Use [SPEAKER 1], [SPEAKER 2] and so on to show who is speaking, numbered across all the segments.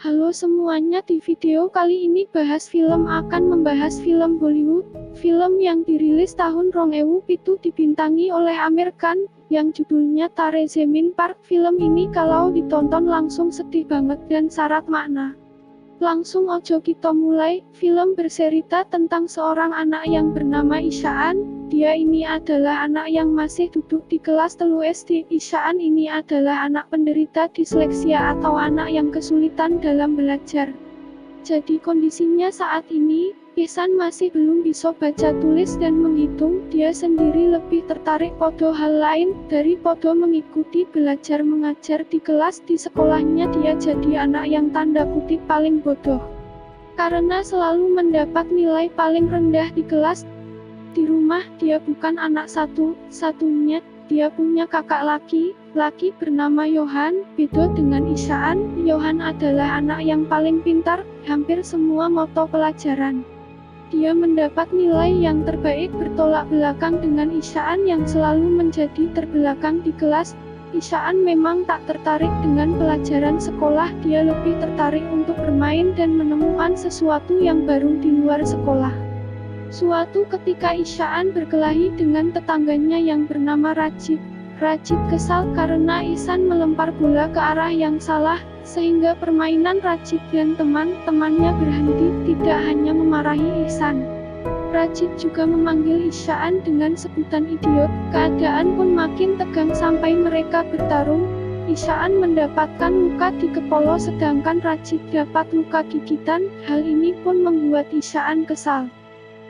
[SPEAKER 1] Halo semuanya, di video kali ini akan membahas film Bollywood, film yang dirilis tahun 2007 dibintangi oleh Aamir Khan, yang judulnya Tare Zameen Par. Film ini kalau ditonton langsung sedih banget dan syarat makna. Langsung ojo kita mulai. Film bercerita tentang seorang anak yang bernama Ishaan. Dia ini adalah anak yang masih duduk di kelas 3 SD. Ishaan ini adalah anak penderita disleksia atau anak yang kesulitan dalam belajar. Jadi kondisinya saat ini, Ihsan masih belum bisa baca tulis dan menghitung. Dia sendiri lebih tertarik pada hal lain, dari pada mengikuti belajar mengajar di kelas di sekolahnya. Dia jadi anak yang tanda kutip paling bodoh. Karena selalu mendapat nilai paling rendah di kelas. Di rumah dia bukan anak satu-satunya, dia punya kakak laki bernama Yohan. Beda dengan Ishaan, Yohan adalah anak yang paling pintar, hampir semua mata pelajaran. Dia mendapat nilai yang terbaik, bertolak belakang dengan Ishaan yang selalu menjadi terbelakang di kelas. Ishaan memang tak tertarik dengan pelajaran sekolah, dia lebih tertarik untuk bermain dan menemukan sesuatu yang baru di luar sekolah. Suatu ketika Ishaan berkelahi dengan tetangganya yang bernama Rajit. Rajit kesal karena Ihsan melempar bola ke arah yang salah, sehingga permainan Rajit dan teman-temannya berhenti. Tidak hanya memarahi Ihsan, Rajit juga memanggil Ishaan dengan sebutan idiot. Keadaan pun makin tegang sampai mereka bertarung. Ishaan mendapatkan luka di kepala sedangkan Rajit dapat luka gigitan. Hal ini pun membuat Ishaan kesal.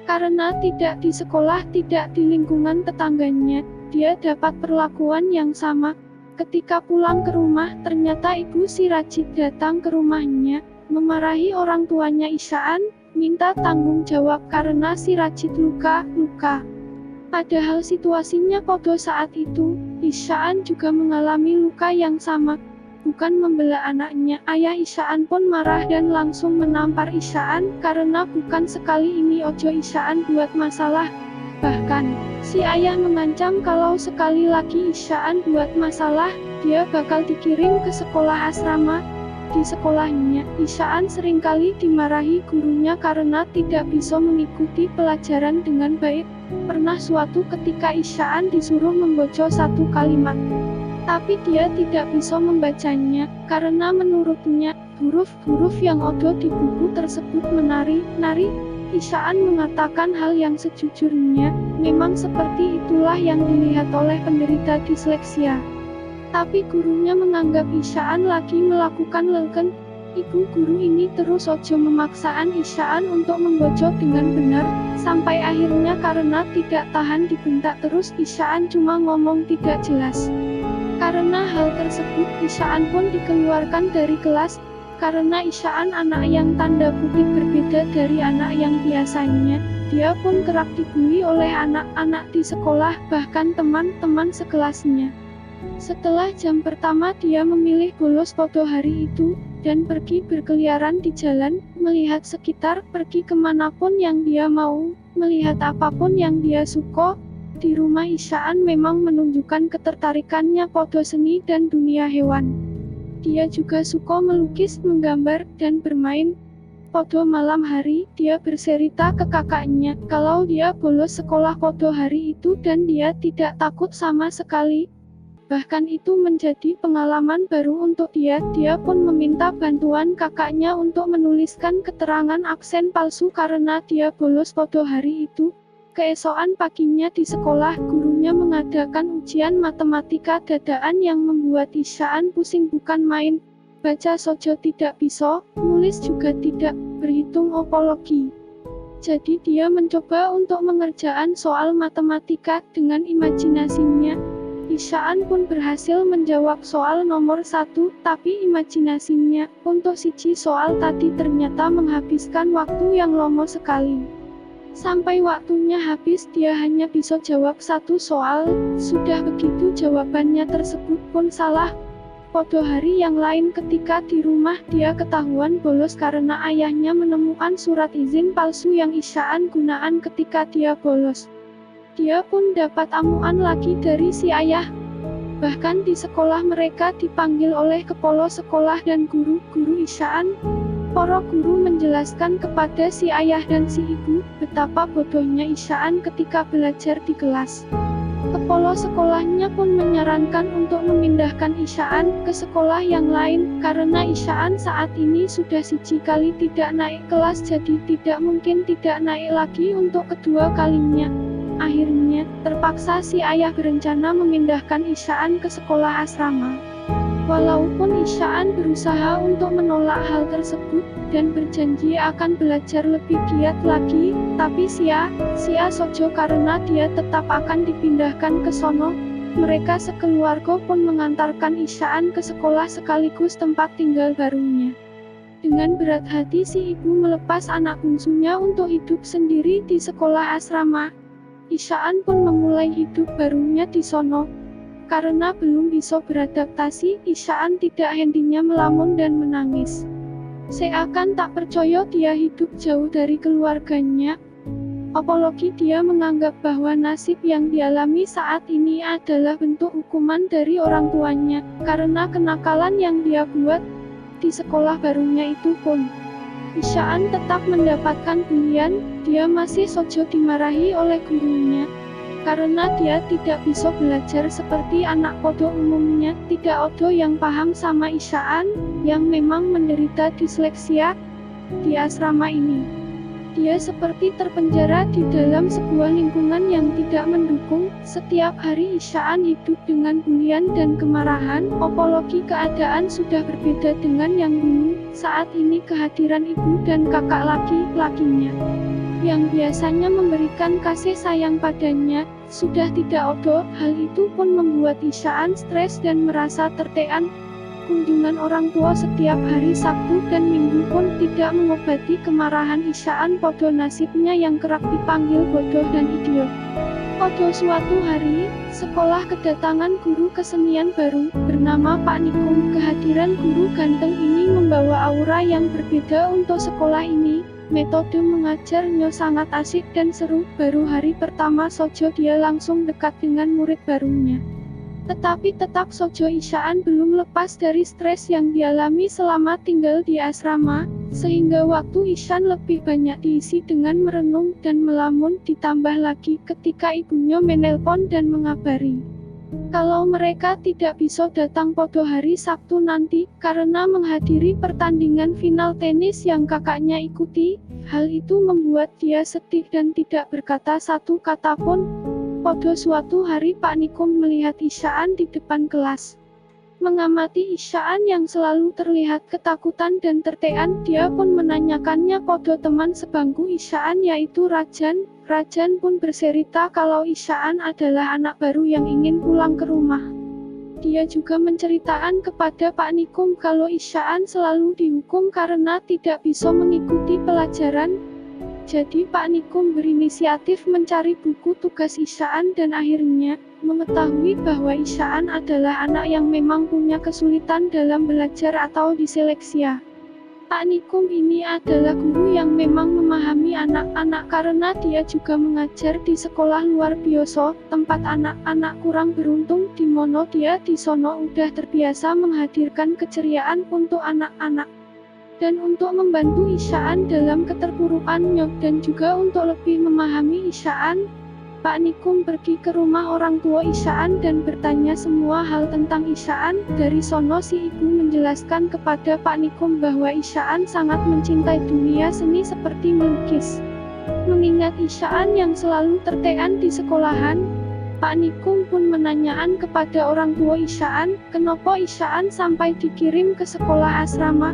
[SPEAKER 1] Karena tidak di sekolah, tidak di lingkungan tetangganya, dia dapat perlakuan yang sama. Ketika pulang ke rumah, ternyata ibu si Rajit datang ke rumahnya, memarahi orang tuanya Ishaan, minta tanggung jawab karena si Rajit luka. Padahal situasinya pada saat itu, Ishaan juga mengalami luka yang sama. Bukan membela anaknya, ayah Ishaan pun marah dan langsung menampar Ishaan, karena bukan sekali ini ojo Ishaan buat masalah. Bahkan, si ayah mengancam kalau sekali lagi Ishaan buat masalah, dia bakal dikirim ke sekolah asrama. Di sekolahnya, Ishaan seringkali dimarahi gurunya karena tidak bisa mengikuti pelajaran dengan baik. Pernah suatu ketika Ishaan disuruh membaca satu kalimat, tapi dia tidak bisa membacanya, karena menurutnya, huruf-huruf yang ada di buku tersebut menari. Ishaan mengatakan hal yang sejujurnya, memang seperti itulah yang dilihat oleh penderita disleksia. Tapi gurunya menganggap Ishaan lagi melakukan leken. Ibu guru ini terus ojo memaksaan Ishaan untuk membaca dengan benar, sampai akhirnya karena tidak tahan dibentak terus, Ishaan cuma ngomong tidak jelas. Karena hal tersebut, Ishaan pun dikeluarkan dari kelas. Karena Ishaan anak yang tanda kutip berbeda dari anak yang biasanya, dia pun kerap dibully oleh anak-anak di sekolah, bahkan teman-teman sekelasnya. Setelah jam pertama, dia memilih bolos pada hari itu, dan pergi berkeliaran di jalan, melihat sekitar, pergi kemanapun yang dia mau, melihat apapun yang dia suka. Di rumah Ishaan memang menunjukkan ketertarikannya pada seni dan dunia hewan. Dia juga suka melukis, menggambar, dan bermain. Pada malam hari, dia bercerita ke kakaknya kalau dia bolos sekolah pada hari itu dan dia tidak takut sama sekali. Bahkan itu menjadi pengalaman baru untuk dia. Dia pun meminta bantuan kakaknya untuk menuliskan keterangan absen palsu karena dia bolos pada hari itu. Keesokan paginya di sekolah, gurunya mengadakan ujian matematika dadaan yang membuat Ishaan pusing bukan main. Baca saja tidak bisa, nulis juga tidak, berhitung apalagi. Jadi dia mencoba untuk mengerjakan soal matematika dengan imajinasinya. Ishaan pun berhasil menjawab soal nomor 1, tapi imajinasinya untuk siji soal tadi ternyata menghabiskan waktu yang lama sekali. Sampai waktunya habis, dia hanya bisa jawab satu soal. Sudah begitu jawabannya tersebut pun salah. Pada hari yang lain ketika di rumah, dia ketahuan bolos karena ayahnya menemukan surat izin palsu yang Ishaan gunakan ketika dia bolos. Dia pun dapat amuan lagi dari si ayah. Bahkan di sekolah mereka dipanggil oleh kepala sekolah dan guru-guru Isyaan. Para guru menjelaskan kepada si ayah dan si ibu betapa bodohnya Isyaan ketika belajar di kelas. Kepala sekolahnya pun menyarankan untuk memindahkan Isyaan ke sekolah yang lain karena Isyaan saat ini sudah 1 kali tidak naik kelas, jadi tidak mungkin tidak naik lagi untuk kedua kalinya. Akhirnya, terpaksa si ayah berencana memindahkan Isyaan ke sekolah asrama. Walaupun Isyaan berusaha untuk menolak hal tersebut dan berjanji akan belajar lebih giat lagi, tapi sia sojo karena dia tetap akan dipindahkan ke sono. Mereka sekeluarga pun mengantarkan Isyaan ke sekolah sekaligus tempat tinggal barunya. Dengan berat hati si ibu melepas anak bungsunya untuk hidup sendiri di sekolah asrama. Isyaan pun memulai hidup barunya di sono. Karena belum bisa beradaptasi, Isyaan tidak hentinya melamun dan menangis. Seakan tak percaya dia hidup jauh dari keluarganya. Apalagi dia menganggap bahwa nasib yang dialami saat ini adalah bentuk hukuman dari orang tuanya, karena kenakalan yang dia buat di sekolah barunya itu pun. Isyaan tetap mendapatkan bulian, dia masih saja dimarahi oleh gurunya. Karena dia tidak bisa belajar seperti anak podo umumnya, tidak ada yang paham sama Isyaan, yang memang menderita disleksia di asrama ini. Dia seperti terpenjara di dalam sebuah lingkungan yang tidak mendukung. Setiap hari Isyaan hidup dengan bulian dan kemarahan, apalagi keadaan sudah berbeda dengan yang dulu. Saat ini kehadiran ibu dan kakak laki-lakinya yang biasanya memberikan kasih sayang padanya, sudah tidak ada. Hal itu pun membuat Isyaan stres dan merasa tertekan. Kunjungan orang tua setiap hari Sabtu dan Minggu pun tidak mengobati kemarahan Isyaan pada nasibnya yang kerap dipanggil bodoh dan idiot. Pada suatu hari, sekolah kedatangan guru kesenian baru, bernama Pak Nikum. Kehadiran guru ganteng ini membawa aura yang berbeda untuk sekolah ini. Metode mengajarnya sangat asik dan seru. Baru hari pertama saja dia langsung dekat dengan murid barunya. Tetapi tetap saja Isyaan belum lepas dari stres yang dialami selama tinggal di asrama, sehingga waktu Isyaan lebih banyak diisi dengan merenung dan melamun, ditambah lagi ketika ibunya menelpon dan mengabari kalau mereka tidak bisa datang pada hari Sabtu nanti karena menghadiri pertandingan final tenis yang kakaknya ikuti. Hal itu membuat dia sedih dan tidak berkata satu kata pun. Pada suatu hari Pak Nikum melihat Isyaan di depan kelas. Mengamati Isyaan yang selalu terlihat ketakutan dan tertekan, dia pun menanyakannya pada teman sebangku Isyaan yaitu Rajan. Rajan pun bercerita kalau Isyaan adalah anak baru yang ingin pulang ke rumah. Dia juga menceritakan kepada Pak Nikum kalau Isyaan selalu dihukum karena tidak bisa mengikuti pelajaran. Jadi Pak Nikum berinisiatif mencari buku tugas Isyaan dan akhirnya mengetahui bahwa Isyaan adalah anak yang memang punya kesulitan dalam belajar atau diseleksia. Pak Nikum ini adalah guru yang memang memahami anak-anak karena dia juga mengajar di sekolah luar biasa, tempat anak-anak kurang beruntung di mana dia di sono udah terbiasa menghadirkan keceriaan untuk anak-anak. Dan untuk membantu Isyaan dalam keterpurukannya dan juga untuk lebih memahami Isyaan, Pak Nikum pergi ke rumah orang tua Isyaan dan bertanya semua hal tentang Isyaan. Dari sono si ibu menjelaskan kepada Pak Nikum bahwa Isyaan sangat mencintai dunia seni seperti melukis. Mengingat Isyaan yang selalu tertekan di sekolahan, Pak Nikum pun menanyakan kepada orang tua Isyaan, kenapa Isyaan sampai dikirim ke sekolah asrama.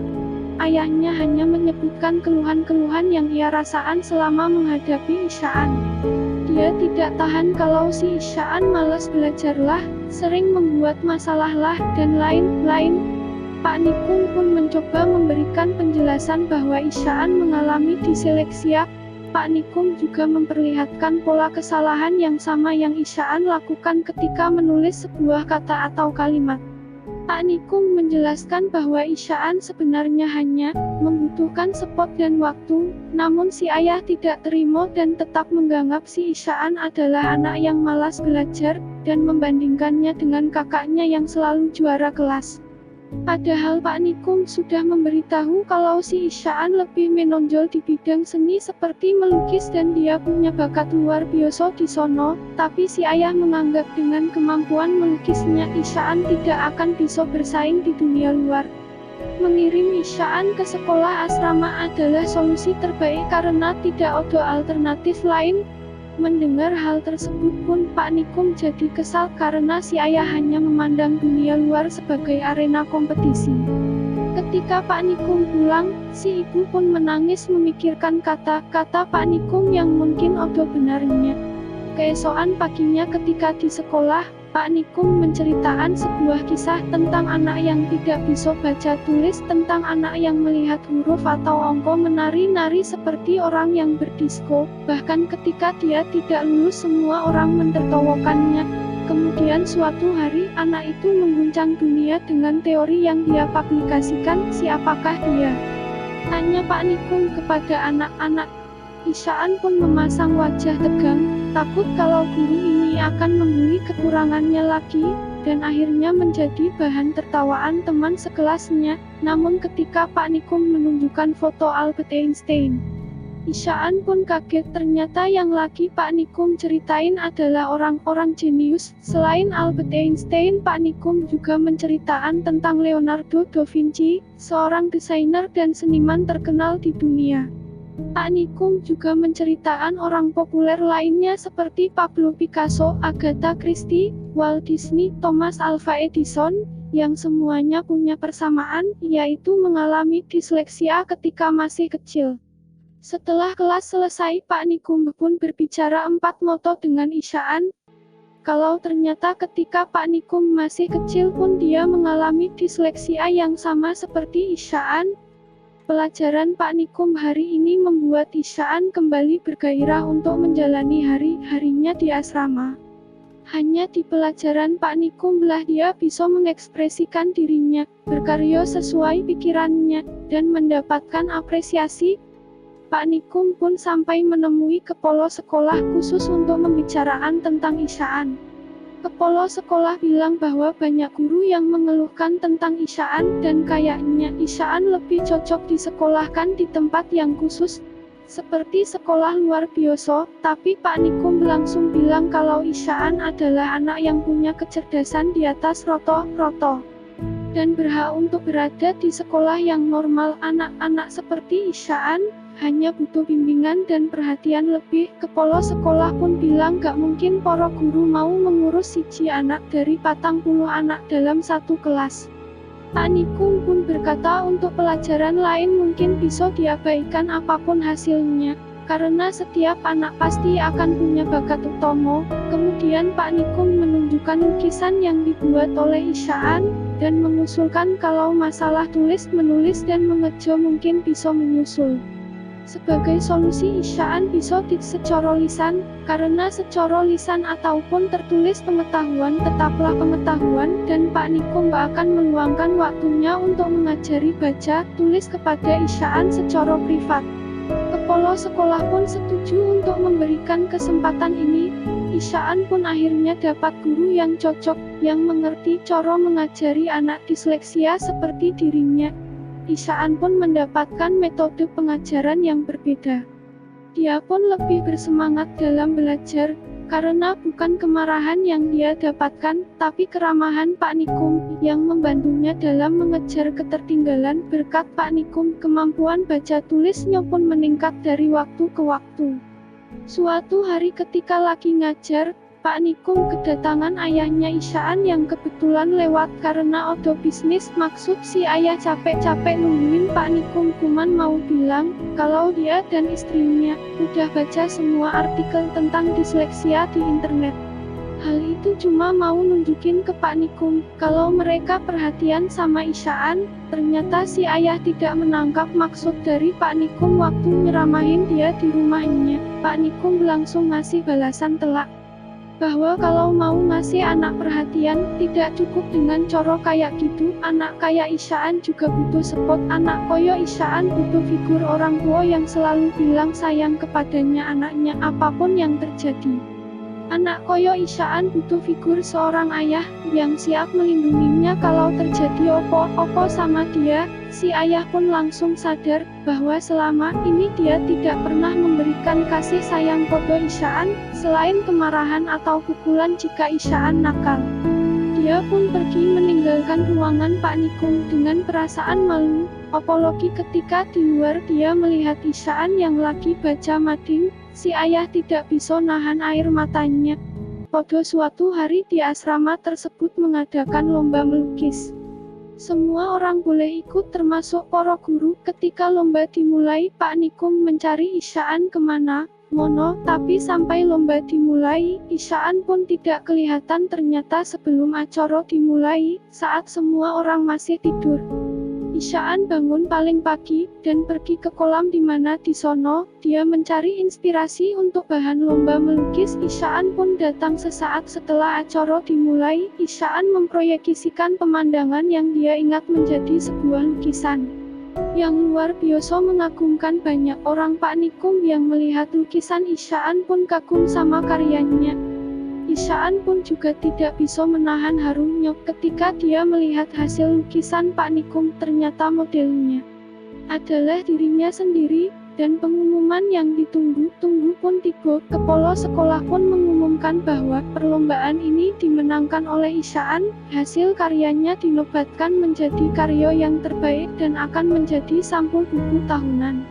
[SPEAKER 1] Ayahnya hanya menyebutkan keluhan-keluhan yang ia rasakan selama menghadapi Isyaan. Dia tidak tahan kalau si Isyaan malas belajarlah, sering membuat masalahlah, dan lain-lain. Pak Nikum pun mencoba memberikan penjelasan bahwa Isyaan mengalami diseleksia. Pak Nikum juga memperlihatkan pola kesalahan yang sama yang Isyaan lakukan ketika menulis sebuah kata atau kalimat. Pak Nikum menjelaskan bahwa Isyaan sebenarnya hanya membutuhkan spot dan waktu, namun si ayah tidak terima dan tetap menganggap si Isyaan adalah anak yang malas belajar, dan membandingkannya dengan kakaknya yang selalu juara kelas. Padahal Pak Nikum sudah memberitahu kalau si Isyaan lebih menonjol di bidang seni seperti melukis dan dia punya bakat luar biasa di sono, tapi si ayah menganggap dengan kemampuan melukisnya Isyaan tidak akan bisa bersaing di dunia luar. Mengirim Isyaan ke sekolah asrama adalah solusi terbaik karena tidak ada alternatif lain. Mendengar hal tersebut pun Pak Nikum jadi kesal karena si ayah hanya memandang dunia luar sebagai arena kompetisi. Ketika Pak Nikum pulang, si ibu pun menangis memikirkan kata-kata Pak Nikum yang mungkin ada benarnya. Keesokan paginya ketika di sekolah, Pak Nikum menceritakan sebuah kisah tentang anak yang tidak bisa baca tulis, tentang anak yang melihat huruf atau angka menari-nari seperti orang yang berdisko, bahkan ketika dia tidak lulus semua orang mentertawakannya. Kemudian suatu hari anak itu mengguncang dunia dengan teori yang dia publikasikan. Siapakah dia? Tanya Pak Nikum kepada anak-anak. Isyaan pun memasang wajah tegang, takut kalau guru ini akan membuli kekurangannya lagi, dan akhirnya menjadi bahan tertawaan teman sekelasnya. Namun ketika Pak Nikum menunjukkan foto Albert Einstein, Isyaan pun kaget, ternyata yang lagi Pak Nikum ceritain adalah orang-orang jenius. Selain Albert Einstein, Pak Nikum juga menceritakan tentang Leonardo da Vinci, seorang desainer dan seniman terkenal di dunia. Pak Nikum juga menceritakan orang populer lainnya seperti Pablo Picasso, Agatha Christie, Walt Disney, Thomas Alva Edison, yang semuanya punya persamaan, yaitu mengalami disleksia ketika masih kecil. Setelah kelas selesai, Pak Nikum pun berbicara 4 mata dengan Isyaan. Kalau ternyata ketika Pak Nikum masih kecil pun dia mengalami disleksia yang sama seperti Isyaan. Pelajaran Pak Nikum hari ini membuat Isyaan kembali bergairah untuk menjalani hari-harinya di asrama. Hanya di pelajaran Pak Nikum lah dia bisa mengekspresikan dirinya, berkarya sesuai pikirannya, dan mendapatkan apresiasi. Pak Nikum pun sampai menemui kepala sekolah khusus untuk membicarakan tentang Isyaan. Kepala sekolah bilang bahwa banyak guru yang mengeluhkan tentang Isyaan dan kayaknya Isyaan lebih cocok disekolahkan di tempat yang khusus, seperti sekolah luar biasa, tapi Pak Nikum langsung bilang kalau Isyaan adalah anak yang punya kecerdasan di atas rata-rata dan berhak untuk berada di sekolah yang normal. Anak-anak seperti Isyaan hanya butuh bimbingan dan perhatian lebih. Kepala sekolah pun bilang gak mungkin para guru mau mengurus siji anak dari 40 anak dalam satu kelas. Pak Nikum pun berkata untuk pelajaran lain mungkin bisa diabaikan apapun hasilnya, karena setiap anak pasti akan punya bakat utama. Kemudian Pak Nikum menunjukkan lukisan yang dibuat oleh Isyaan, dan mengusulkan kalau masalah tulis-menulis dan mengeja mungkin bisa menyusul. Sebagai solusi Isyaan bisa secara lisan, karena secara lisan ataupun tertulis pengetahuan tetaplah pengetahuan, dan Pak Nikum akan meluangkan waktunya untuk mengajari baca, tulis kepada Isyaan secara privat. Kepala sekolah pun setuju untuk memberikan kesempatan ini. Isyaan pun akhirnya dapat guru yang cocok, yang mengerti cara mengajari anak disleksia seperti dirinya. Isyaan pun mendapatkan metode pengajaran yang berbeda. Dia pun lebih bersemangat dalam belajar, karena bukan kemarahan yang dia dapatkan, tapi keramahan Pak Nikum, yang membantunya dalam mengejar ketertinggalan. Berkat Pak Nikum, kemampuan baca tulisnya pun meningkat dari waktu ke waktu. Suatu hari ketika lagi ngajar, Pak Nikum kedatangan ayahnya Isyaan yang kebetulan lewat karena ada bisnis. Maksud si ayah capek-capek nungguin Pak Nikum kuman mau bilang kalau dia dan istrinya udah baca semua artikel tentang disleksia di internet. Hal itu cuma mau nunjukin ke Pak Nikum kalau mereka perhatian sama Isyaan. Ternyata si ayah tidak menangkap maksud dari Pak Nikum waktu nyeramahin dia di rumahnya. Pak Nikum langsung ngasih balasan telak. bahwa kalau mau ngasih anak perhatian, tidak cukup dengan coro kayak gitu. Anak kayak Isaan juga butuh support. Anak koyo Isaan butuh figur orang tua yang selalu bilang sayang kepadanya anaknya apapun yang terjadi. Anak koyo Isaan butuh figur seorang ayah yang siap melindunginya kalau terjadi opo-opo sama dia. Si ayah pun langsung sadar bahwa selama ini dia tidak pernah memberikan kasih sayang pada Isaan, selain kemarahan atau pukulan jika Isaan nakal. Dia pun pergi meninggalkan ruangan Pak Nikum dengan perasaan malu, apalagi ketika di luar dia melihat Isaan yang lagi baca mading. Si ayah tidak bisa nahan air matanya. Pada suatu hari di asrama tersebut mengadakan lomba melukis. Semua orang boleh ikut termasuk para guru. Ketika lomba dimulai, Pak Nikum mencari Isaan kemana, mono, tapi sampai lomba dimulai, Isaan pun tidak kelihatan. Ternyata sebelum acara dimulai, saat semua orang masih tidur, Isaan bangun paling pagi dan pergi ke kolam di mana di sono dia mencari inspirasi untuk bahan lomba melukis. Isaan pun datang sesaat setelah acara dimulai. Isaan memproyeksikan pemandangan yang dia ingat menjadi sebuah lukisan yang luar biasa mengagumkan. Banyak orang Pak Nikum yang melihat lukisan Isaan pun kagum sama karyanya. Isaan pun juga tidak bisa menahan harumnya ketika dia melihat hasil lukisan Pak Nikum. Ternyata modelnya adalah dirinya sendiri, dan pengumuman yang ditunggu-tunggu pun tiba. Kepala sekolah pun mengumumkan bahwa perlombaan ini dimenangkan oleh Isaan. Hasil karyanya dinobatkan menjadi karya yang terbaik dan akan menjadi sampul buku tahunan.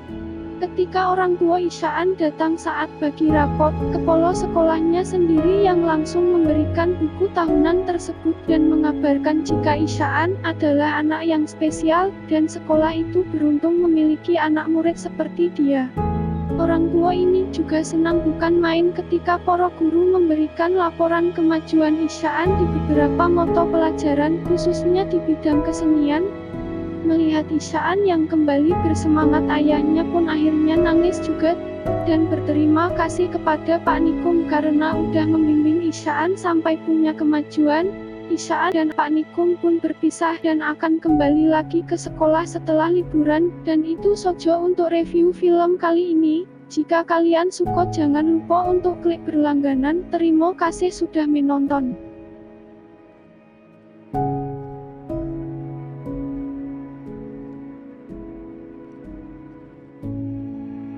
[SPEAKER 1] Ketika orang tua Isaan datang saat bagi rapot, kepala sekolahnya sendiri yang langsung memberikan buku tahunan tersebut dan mengabarkan jika Isaan adalah anak yang spesial, dan sekolah itu beruntung memiliki anak murid seperti dia. Orang tua ini juga senang bukan main ketika para guru memberikan laporan kemajuan Isaan di beberapa mata pelajaran, khususnya di bidang kesenian. Melihat Isaan yang kembali bersemangat, ayahnya pun akhirnya nangis juga dan berterima kasih kepada Pak Nikum karena udah membimbing Isaan sampai punya kemajuan. Isaan dan Pak Nikum pun berpisah dan akan kembali lagi ke sekolah setelah liburan. Dan itu saja untuk review film kali ini. Jika kalian suka jangan lupa untuk klik berlangganan. Terima kasih sudah menonton.